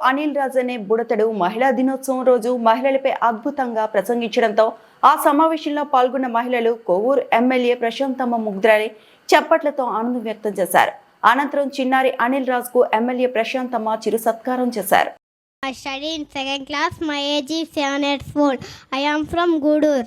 అనిల్ రాజ్ అనే బుడతడు మహిళా దినోత్సవం రోజు మహిళలపై అద్భుతంగా ప్రసంగించడంతో ఆ సమావేశంలో పాల్గొన్న మహిళలు కోవూరు ఎమ్మెల్యే ప్రశాంతమ్మ ముగ్ధరాని చప్పట్లతో ఆనందం వ్యక్తం చేశారు. అనంతరం చిన్నారి అనిల్ రాజ్ కు ఎమ్మెల్యే ప్రశాంతమ్మ చిరు సత్కారం చేశారు. I study in 2nd class. My age is 7 years old. I am from Gudur.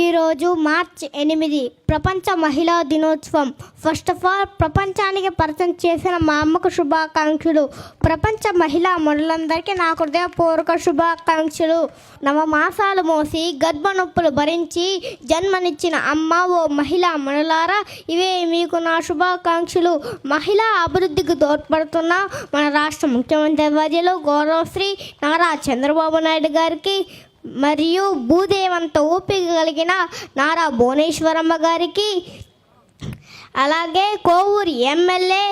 ఈరోజు మార్చి 8 ప్రపంచ మహిళా దినోత్సవం. ఫస్ట్ ఆఫ్ ఆల్ ప్రపంచానికి పరిచయం చేసిన మా అమ్మకు శుభాకాంక్షలు. ప్రపంచ మహిళా మనులందరికీ నా హృదయపూర్వక శుభాకాంక్షలు. నవమాసాలు మోసి గర్భ నొప్పులు భరించి జన్మనిచ్చిన అమ్మ ఓ మహిళా మనులారా, ఇవే మీకు నా శుభాకాంక్షలు. మహిళా అభివృద్ధికి తోడ్పడుతున్న మన రాష్ట్ర ముఖ్యమంత్రి వర్యులు గౌరవశ్రీ నారా చంద్రబాబు నాయుడు గారికి మరియు భూదేవంత ఓపిక కలిగిన నారా భువనేశ్వరమ్మ గారికి, అలాగే కోవూరు ఎమ్మెల్యే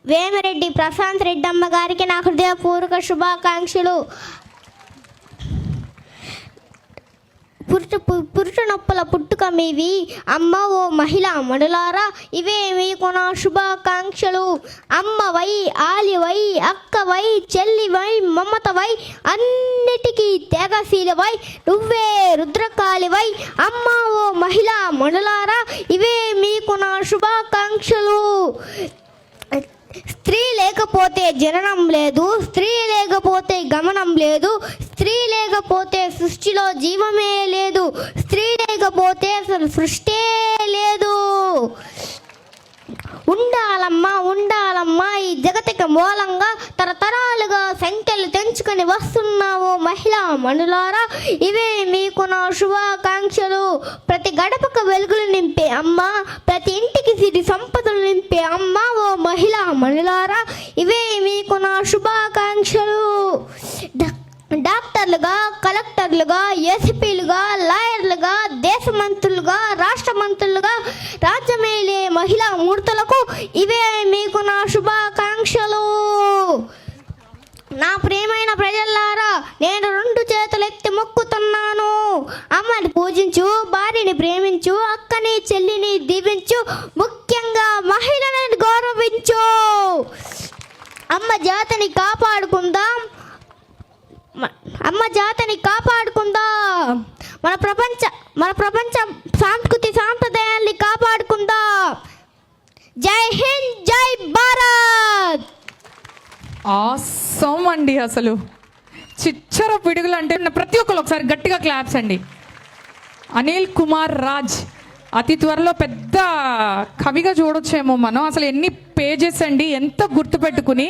వేమిరెడ్డి ప్రశాంత్ రెడ్డి అమ్మ గారికి నా హృదయపూర్వక శుభాకాంక్షలు. పురుష నొప్పుల పుట్టుక మీవి అమ్మ ఓ మహిళా మనులారా, ఇవే మీకు నా శుభాకాంక్షలు. అమ్మవై, ఆలివై, అక్కవై, చెల్లివై, మమతవై, అన్నిటికీ త్యాగశీలవై, నువ్వే రుద్రకాళివై అమ్మ ఓ మహిళా మనులారా, ఇవే మీకు నా శుభాకాంక్షలు. స్త్రీ లేకపోతే జననం లేదు, స్త్రీ లేకపోతే గమనం లేదు, స్త్రీ లేకపోతే సృష్టిలో జీవమే లేదు, స్త్రీ లేకపోతే అసలు సృష్టే లేదు. ఉండాలమ్మా ఉండాలమ్మా ఈ జగతికి మూలంగా తరతరాలుగా సంఖ్యలు తెంచుకొని వస్తున్నావు మహిళా మనులారా, ఇవే మీకు నా శుభాకాంక్షలు. ప్రతి గడపకు వెలుగులు నింపే అమ్మ, ప్రతి ఇంటికి సిరి సంపదలు నింపే అమ్మ ఓ మహిళా మనులారా, ఇవే మీకు నా శుభాకాంక్షలు. డాక్టర్లుగా, కలెక్టర్లుగా, ఎస్పీలుగా, లాయర్లుగా, దేశ మంత్రులుగా, రాష్ట్ర మంత్రులుగా రాజ్యమేలే మహిళా మూర్తులకు ఇవే మీకు నా శుభాకాంక్షలు. నా ప్రియమైన ప్రజలారా, నేను 2 చేతులెత్తి మొక్కుతున్నాను. అమ్మని పూజించు, భార్యని ప్రేమించు, అక్కని చెల్లిని దీవించు, ముఖ్యంగా మహిళలను గౌరవించు. అమ్మ జాతిని కాపాడుకుందాం, అమ్మ జాతిని కాపాడుకుందాం, మన ప్రపంచ సంస్కృతి సాంప్రదాయాల్ని కాపాడుకుందాం. జై హింద్, జై భారత్. ఆసమ్ అండి, అసలు చిచ్చర పిడుగులు అంటే ప్రతి ఒక్కరు ఒకసారి గట్టిగా క్లాప్స్ అండి. అనిల్ కుమార్ రాజ్ అతి త్వరలో పెద్ద కవిగా చూడొచ్చేమో మనం. అసలు ఎన్ని పేజెస్ అండి, ఎంత గుర్తుపెట్టుకుని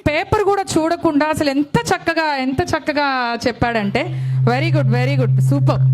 పేపర్ కూడా చూడకుండా అసలు ఎంత చక్కగా చెప్పాడంటే very good, very good, super.